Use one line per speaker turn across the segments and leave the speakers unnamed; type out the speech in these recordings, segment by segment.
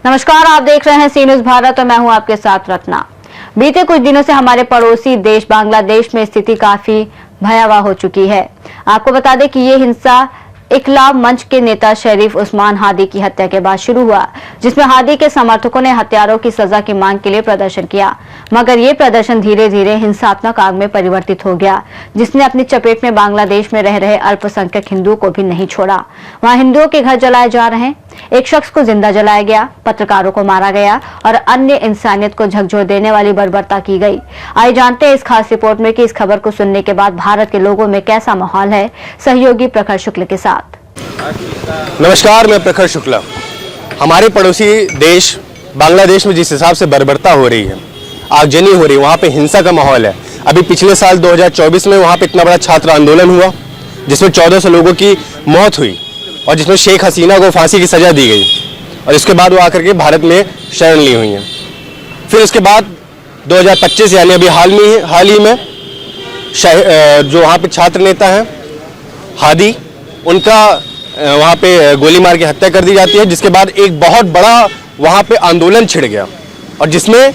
नमस्कार, आप देख रहे हैं सी न्यूज भारत और मैं हूं आपके साथ रत्ना। बीते कुछ दिनों से हमारे पड़ोसी देश बांग्लादेश में स्थिति काफी भयावह हो चुकी है। आपको बता दें कि ये हिंसा इख्लाफ मंच के नेता शरीफ उस्मान हादी की हत्या के बाद शुरू हुआ, जिसमें हादी के समर्थकों ने हत्यारों की सजा की मांग के लिए प्रदर्शन किया, मगर ये प्रदर्शन धीरे धीरे हिंसात्मक आग में परिवर्तित हो गया, जिसने अपनी चपेट में बांग्लादेश में रह रहे अल्पसंख्यक हिंदुओं को भी नहीं छोड़ा। वहां हिंदुओं के घर जलाए जा रहे हैं, एक शख्स को जिंदा जलाया गया, पत्रकारों को मारा गया और अन्य इंसानियत को झकझोर देने वाली बर्बरता की गई। आइए जानते हैं इस खास रिपोर्ट में कि इस खबर को सुनने के बाद भारत के लोगों में कैसा माहौल है। सहयोगी प्रखर शुक्ल के साथ।
नमस्कार, मैं प्रखर शुक्ला। हमारे पड़ोसी देश बांग्लादेश में जिस हिसाब से बर्बरता हो रही है, आगजनी हो रही है, वहाँ पे हिंसा का माहौल है। अभी पिछले साल 2024 में वहाँ पे इतना बड़ा छात्र आंदोलन हुआ जिसमें 1400 लोगों की मौत हुई और जिसमें शेख हसीना को फांसी की सजा दी गई और इसके बाद वो आकर के भारत में शरण ली हुई हैं। फिर उसके बाद 2025 यानी अभी हाल ही में जो वहाँ पे छात्र नेता हैं हादी, उनका वहाँ पे गोली मार के हत्या कर दी जाती है, जिसके बाद एक बहुत बड़ा वहाँ पे आंदोलन छिड़ गया और जिसमें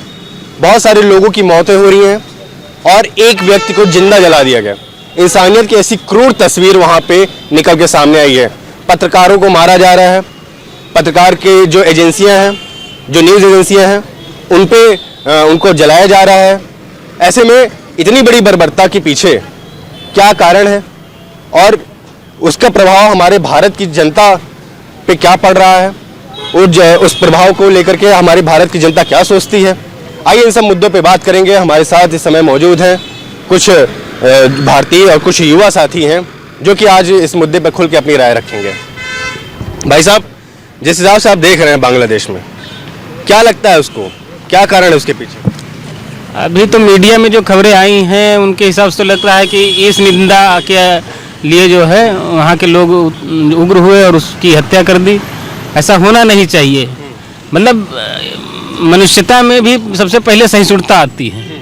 बहुत सारे लोगों की मौतें हो रही हैं और एक व्यक्ति को जिंदा जला दिया गया। इंसानियत की ऐसी क्रूर तस्वीर वहाँ पे निकल के सामने आई है। पत्रकारों को मारा जा रहा है, पत्रकार के जो एजेंसियां हैं, जो न्यूज़ एजेंसियां हैं, उनको जलाया जा रहा है। ऐसे में इतनी बड़ी बर्बरता के पीछे क्या कारण है और उसका प्रभाव हमारे भारत की जनता पे क्या पड़ रहा है और उस प्रभाव को लेकर के हमारे भारत की जनता क्या सोचती है, आइए इन सब मुद्दों पे बात करेंगे। हमारे साथ इस समय मौजूद हैं कुछ भारतीय और कुछ युवा साथी हैं जो कि आज इस मुद्दे पर खुल के अपनी राय रखेंगे। भाई साहब, जिस हिसाब से आप देख रहे हैं बांग्लादेश में, क्या लगता है उसको, क्या कारण है उसके पीछे?
अभी तो मीडिया में जो खबरें आई हैं उनके हिसाब से लगता है कि इस निंदा के लिए जो है वहाँ के लोग उग्र हुए और उसकी हत्या कर दी। ऐसा होना नहीं चाहिए। मतलब मनुष्यता में भी सबसे पहले सहिष्णुता आती है,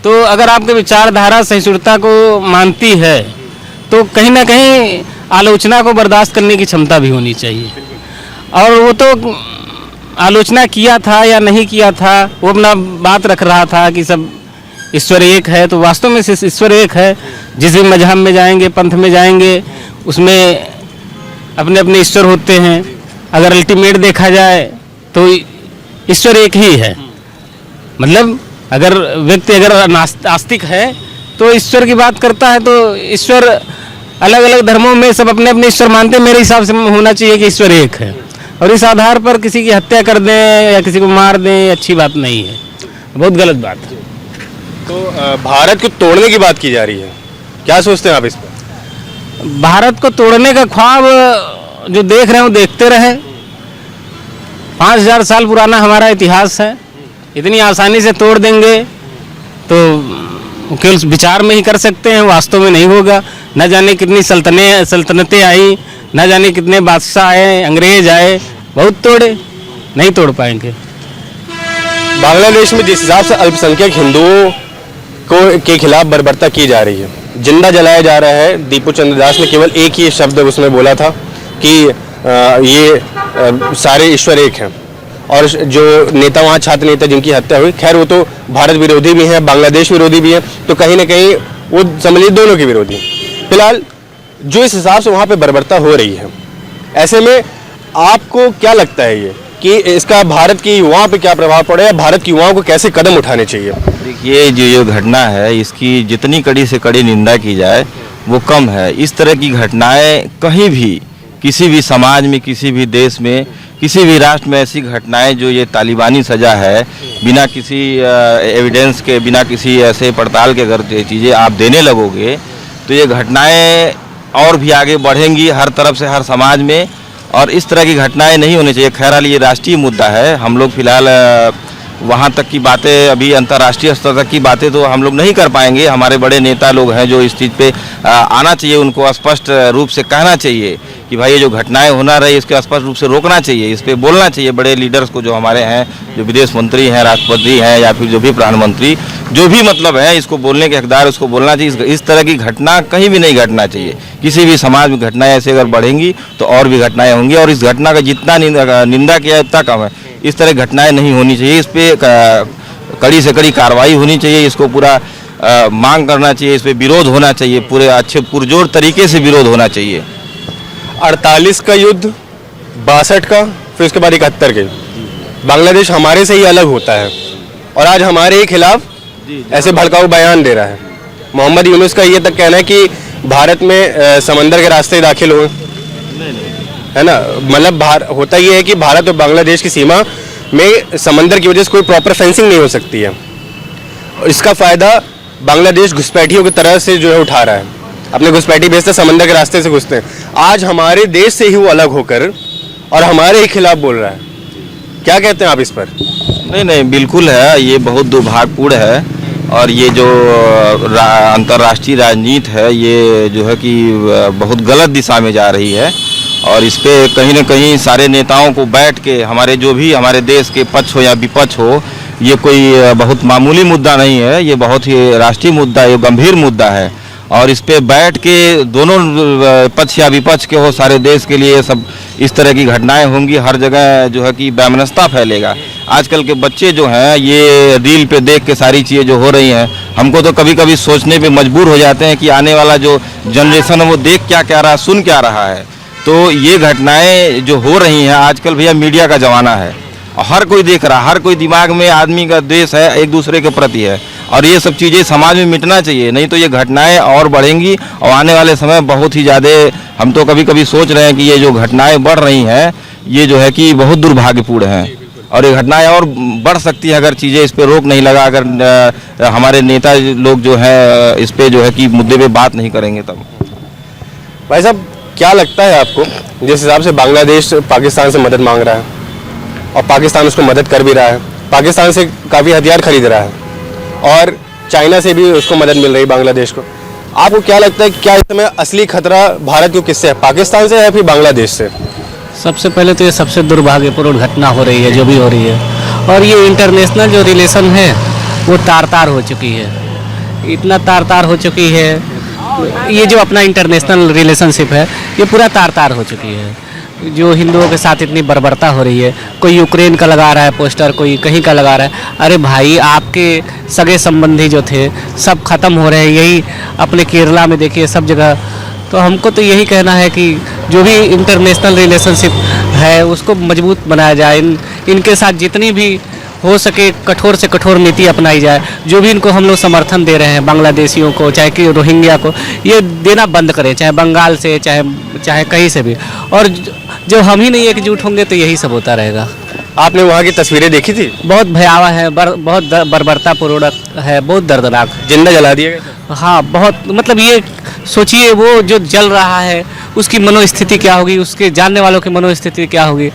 तो अगर आपके विचारधारा सहिष्णुता को मानती है तो कहीं ना कहीं आलोचना को बर्दाश्त करने की क्षमता भी होनी चाहिए। और वो तो आलोचना किया था या नहीं किया था, वो अपना बात रख रहा था कि सब ईश्वर एक है, तो वास्तव में ईश्वर एक है। जिस भी मजहब में जाएंगे, पंथ में जाएंगे, उसमें अपने अपने ईश्वर होते हैं। अगर अल्टीमेट देखा जाए तो ईश्वर एक ही है। मतलब अगर व्यक्ति अगर आस्तिक है तो ईश्वर की बात करता है, तो ईश्वर अलग अलग धर्मों में सब अपने अपने ईश्वर मानते हैं। मेरे हिसाब से होना चाहिए कि ईश्वर एक है और इस आधार पर किसी की हत्या कर दें या किसी को मार दें, अच्छी बात नहीं है, बहुत गलत बात है।
तो भारत को तोड़ने की बात की जा रही है, क्या सोचते हैं आप इस पर?
भारत को तोड़ने का ख्वाब जो देख रहे हैं वो देखते रहे। 5000 साल पुराना हमारा इतिहास है, इतनी आसानी से तोड़ देंगे तो केवल विचार में ही कर सकते हैं, वास्तव में नहीं होगा। न जाने कितनी सल्तनतें आई, न जाने कितने बादशाह आए, अंग्रेज आए, बहुत तोड़े, नहीं तोड़ पाएंगे।
बांग्लादेश में जिस हिसाब से अल्पसंख्यक हिंदुओं के खिलाफ बर्बरता की जा रही है, जिंदा जलाया जा रहा है। दीपू चंद्र दास ने केवल एक ही शब्द उसमें बोला था कि ये सारे ईश्वर एक हैं। और जो नेता वहाँ छात्र नेता जिनकी हत्या हुई, खैर वो तो भारत विरोधी भी हैं, बांग्लादेश विरोधी भी हैं, तो कहीं ना कहीं वो समझिए दोनों के विरोधी। फिलहाल जो इस हिसाब से वहाँ पे बर्बरता हो रही है, ऐसे में आपको क्या लगता है ये कि इसका भारत की युवाओं पे क्या प्रभाव पड़ेगा, भारत की युवाओं को कैसे कदम उठाने चाहिए?
देखिए, जो घटना है इसकी जितनी कड़ी से कड़ी निंदा की जाए वो कम है। इस तरह की घटनाएं कहीं भी, किसी भी समाज में, किसी भी देश में, किसी भी राष्ट्र में ऐसी घटनाएं जो ये तालिबानी सजा है, बिना किसी एविडेंस के, बिना किसी ऐसे पड़ताल के अगर ये चीज़ें आप देने लगोगे तो ये घटनाएं और भी आगे बढ़ेंगी हर तरफ से, हर समाज में। और इस तरह की घटनाएं नहीं होनी चाहिए। खैर, ये राष्ट्रीय मुद्दा है। हम लोग फिलहाल वहाँ तक की बातें, अभी अंतर्राष्ट्रीय स्तर तक की बातें तो हम लोग नहीं कर पाएंगे। हमारे बड़े नेता लोग हैं जो इस चीज़ पे आना चाहिए, उनको स्पष्ट रूप से कहना चाहिए कि भाई ये जो घटनाएं होना रही इसके स्पष्ट रूप से रोकना चाहिए, इस पे बोलना चाहिए बड़े लीडर्स को जो हमारे हैं, जो विदेश मंत्री हैं, राष्ट्रपति हैं या फिर जो भी प्रधानमंत्री जो भी मतलब है, इसको बोलने के हकदार उसको बोलना चाहिए। इस तरह की घटना कहीं भी नहीं घटना चाहिए। किसी भी समाज में घटनाएं ऐसे अगर बढ़ेंगी तो और भी घटनाएं होंगी, और इस घटना का जितना निंदा किया उतना कम है। इस तरह की घटनाएं नहीं होनी चाहिए, इस पर कड़ी से कड़ी कार्रवाई होनी चाहिए, इसको पूरा मांग करना चाहिए, इस पर विरोध होना चाहिए, पूरे अच्छे पुरजोर तरीके से विरोध होना चाहिए।
48 का युद्ध, 62 का, फिर उसके बाद 71 के, बांग्लादेश हमारे से ही अलग होता है और आज हमारे ही खिलाफ ऐसे भड़काऊ बयान दे रहा है। मोहम्मद यूनुस का ये तक कहना है कि भारत में समंदर के रास्ते दाखिल हुए, है ना। मतलब होता ये है कि भारत और बांग्लादेश की सीमा में समंदर की वजह से कोई प्रॉपर फेंसिंग नहीं हो सकती है। इसका फ़ायदा बांग्लादेश घुसपैठियों की तरह से जो है उठा रहा है, अपने घुसपैठी भेजते समंदर के रास्ते से घुसते हैं। आज हमारे देश से ही वो अलग होकर और हमारे ही खिलाफ बोल रहा है। क्या कहते हैं आप इस पर?
नहीं, बिल्कुल है, ये बहुत दुर्भाग्यपूर्ण है और ये जो अंतर्राष्ट्रीय राजनीति है ये जो है कि बहुत गलत दिशा में जा रही है, और इस पे कहीं ना कहीं सारे नेताओं को बैठ के हमारे जो भी हमारे देश के पक्ष हो या विपक्ष हो, ये कोई बहुत मामूली मुद्दा नहीं है, ये बहुत ही राष्ट्रीय मुद्दा है, ये गंभीर मुद्दा है, और इस पे बैठ के दोनों पक्ष या विपक्ष के हो, सारे देश के लिए सब इस तरह की घटनाएं होंगी, हर जगह जो है कि वैमनस्यता फैलेगा। आजकल के बच्चे जो हैं ये रील पे देख के सारी चीज़ें जो हो रही हैं, हमको तो कभी कभी सोचने पे मजबूर हो जाते हैं कि आने वाला जो जनरेशन है वो देख क्या क्या रहा, सुन क्या रहा है। तो ये घटनाएं जो हो रही हैं आजकल, भैया मीडिया का ज़माना है, हर कोई देख रहा, हर कोई दिमाग में आदमी का द्वेष है, एक दूसरे के प्रति है, और ये सब चीज़ें समाज में मिटना चाहिए, नहीं तो ये घटनाएं और बढ़ेंगी और आने वाले समय बहुत ही ज़्यादा, हम तो कभी कभी सोच रहे हैं कि ये जो घटनाएं बढ़ रही हैं ये जो है कि बहुत दुर्भाग्यपूर्ण हैं, और ये घटनाएं और बढ़ सकती है अगर चीज़ें इस पर रोक नहीं लगा, अगर हमारे नेता लोग जो है इस पर जो है कि मुद्दे पे बात नहीं करेंगे तब।
भाई साहब, क्या लगता है आपको, जिस हिसाब से बांग्लादेश पाकिस्तान से मदद मांग रहा है और पाकिस्तान उसको मदद कर भी रहा है, पाकिस्तान से काफ़ी हथियार खरीद रहा है और चाइना से भी उसको मदद मिल रही है बांग्लादेश को, आपको क्या लगता है क्या इस समय असली खतरा भारत को किससे है, पाकिस्तान से या फिर बांग्लादेश से?
सबसे पहले तो ये सबसे दुर्भाग्यपूर्ण घटना हो रही है जो भी हो रही है, और ये इंटरनेशनल जो रिलेशन है वो तार हो चुकी है, इतना तार हो चुकी है, ये जो अपना इंटरनेशनल रिलेशनशिप है ये पूरा तार हो चुकी है। जो हिंदुओं के साथ इतनी बर्बरता हो रही है, कोई यूक्रेन का लगा रहा है पोस्टर, कोई कहीं का लगा रहा है। अरे भाई, आपके सगे संबंधी जो थे सब खत्म हो रहे हैं, यही अपने केरला में देखिए, सब जगह। तो हमको तो यही कहना है कि जो भी इंटरनेशनल रिलेशनशिप है उसको मजबूत बनाया जाए, इनके साथ जितनी भी हो सके कठोर से कठोर नीति अपनाई जाए। जो भी इनको हम लोग समर्थन दे रहे हैं बांग्लादेशियों को, चाहे कि रोहिंग्या को, ये देना बंद करें, चाहे बंगाल से चाहे कहीं से भी। और जब हम ही नहीं एकजुट होंगे तो यही सब होता रहेगा।
आपने वहाँ की तस्वीरें देखी थी?
बहुत भयावह है, बहुत बर्बरतापूर्ण है, बहुत दर्दनाक।
जिंदा जला दिए गए?
हाँ, बहुत, मतलब ये सोचिए वो जो जल रहा है उसकी मनोस्थिति क्या होगी, उसके जानने वालों की मनोस्थिति क्या होगी,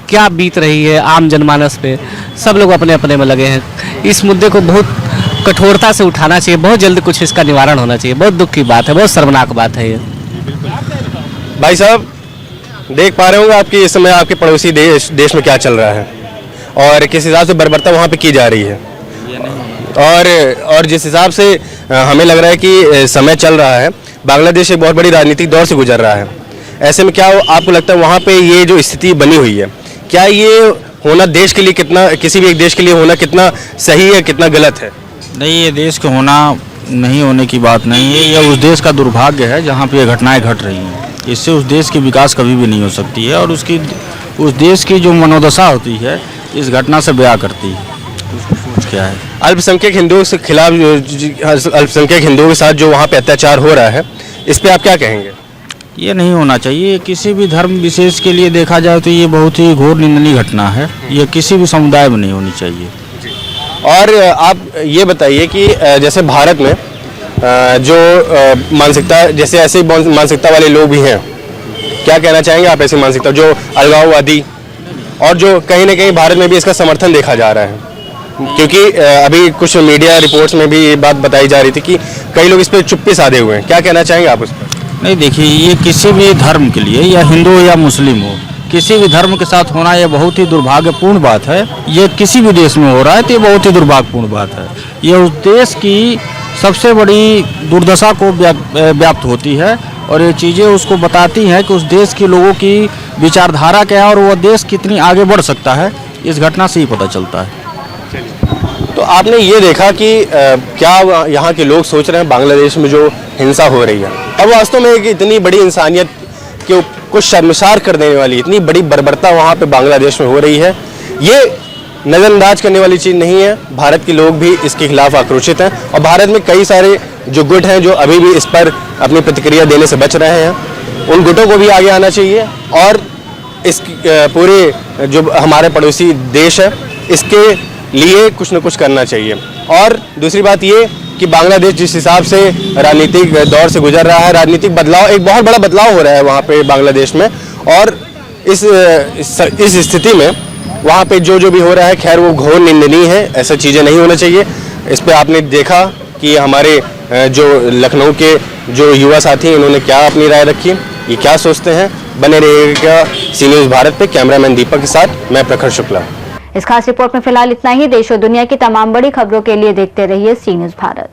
क्या बीत रही है आम जनमानस पे। सब लोग अपने अपने में लगे हैं। इस मुद्दे को बहुत कठोरता से उठाना चाहिए, बहुत जल्द कुछ इसका निवारण होना चाहिए। बहुत दुख की बात है, बहुत शर्मनाक बात है ये।
भाई साहब, देख पा रहे होंगे आपकी इस समय आपके पड़ोसी देश में क्या चल रहा है और किस हिसाब से बर्बरता वहाँ पे की जा रही है, और जिस हिसाब से हमें लग रहा है कि समय चल रहा है, बांग्लादेश एक बहुत बड़ी राजनीतिक दौर से गुजर रहा है। ऐसे में क्या आपको लगता है वहाँ पे ये जो स्थिति बनी हुई है, क्या ये होना देश के लिए कितना, किसी भी एक देश के लिए होना कितना सही है, कितना गलत है?
नहीं, ये देश के होना नहीं होने की बात नहीं है, यह उस देश का दुर्भाग्य है जहाँ पे ये घटनाएं घट रही हैं। इससे उस देश की विकास कभी भी नहीं हो सकती है, और उस देश की जो मनोदशा होती है इस घटना से बयां करती है। उसकी सोच क्या है?
अल्पसंख्यक हिंदुओं के खिलाफ, अल्पसंख्यक हिंदुओं के साथ जो वहाँ पे अत्याचार हो रहा है, इस पे आप क्या कहेंगे?
ये नहीं होना चाहिए। किसी भी धर्म विशेष के लिए देखा जाए तो ये बहुत ही घोर निंदनीय घटना है, ये किसी भी समुदाय में नहीं होनी चाहिए।
और आप ये बताइए कि जैसे भारत में जो मानसिकता, जैसे ऐसे मानसिकता वाले लोग भी हैं, क्या कहना चाहेंगे आप ऐसी मानसिकता जो अलगाववादी, और जो कहीं ना कहीं भारत में भी इसका समर्थन देखा जा रहा है? क्योंकि अभी कुछ मीडिया रिपोर्ट्स में भी ये बात बताई जा रही थी कि कई लोग इस पर चुप्पी साधे हुए हैं, क्या कहना चाहेंगे आप उस पर?
नहीं, देखिए, ये किसी भी धर्म के लिए, या हिंदू हो या मुस्लिम हो, किसी भी धर्म के साथ होना ये बहुत ही दुर्भाग्यपूर्ण बात है। ये किसी भी देश में हो रहा है तो ये बहुत ही दुर्भाग्यपूर्ण बात है। ये उस देश की सबसे बड़ी दुर्दशा को व्याप्त होती है और ये चीज़ें उसको बताती हैं कि उस देश के लोगों की विचारधारा क्या है और वह देश कितनी आगे बढ़ सकता है, इस घटना से ही पता चलता है।
तो आपने ये देखा कि क्या यहाँ के लोग सोच रहे हैं बांग्लादेश में जो हिंसा हो रही है, अब वास्तव में एक इतनी बड़ी इंसानियत को शर्मसार कर देने वाली इतनी बड़ी बर्बरता वहाँ पे बांग्लादेश में हो रही है, ये नज़रअंदाज करने वाली चीज़ नहीं है। भारत के लोग भी इसके खिलाफ आक्रोशित हैं और भारत में कई सारे जो गुट हैं जो अभी भी इस पर अपनी प्रतिक्रिया देने से बच रहे हैं, उन गुटों को भी आगे आना चाहिए और इस पूरे जो हमारे पड़ोसी देश है इसके लिए कुछ न कुछ करना चाहिए। और दूसरी बात ये कि बांग्लादेश जिस हिसाब से राजनीतिक दौर से गुजर रहा है, राजनीतिक बदलाव, एक बहुत बड़ा बदलाव हो रहा है वहाँ पे बांग्लादेश में, और इस स्थिति में वहाँ पे जो भी हो रहा है, खैर वो घोर निंदनीय है, ऐसा चीज़ें नहीं होना चाहिए। इस पे आपने देखा कि हमारे जो लखनऊ के जो युवा साथी हैं इन्होंने क्या अपनी राय रखी, ये क्या सोचते हैं। बने रहिएगा सी न्यूज़ भारत पे। कैमरामैन दीपक के साथ मैं प्रखर शुक्ला।
इस खास रिपोर्ट में फिलहाल इतना ही। देश और दुनिया की तमाम बड़ी खबरों के लिए देखते रहिए सी न्यूज़ भारत।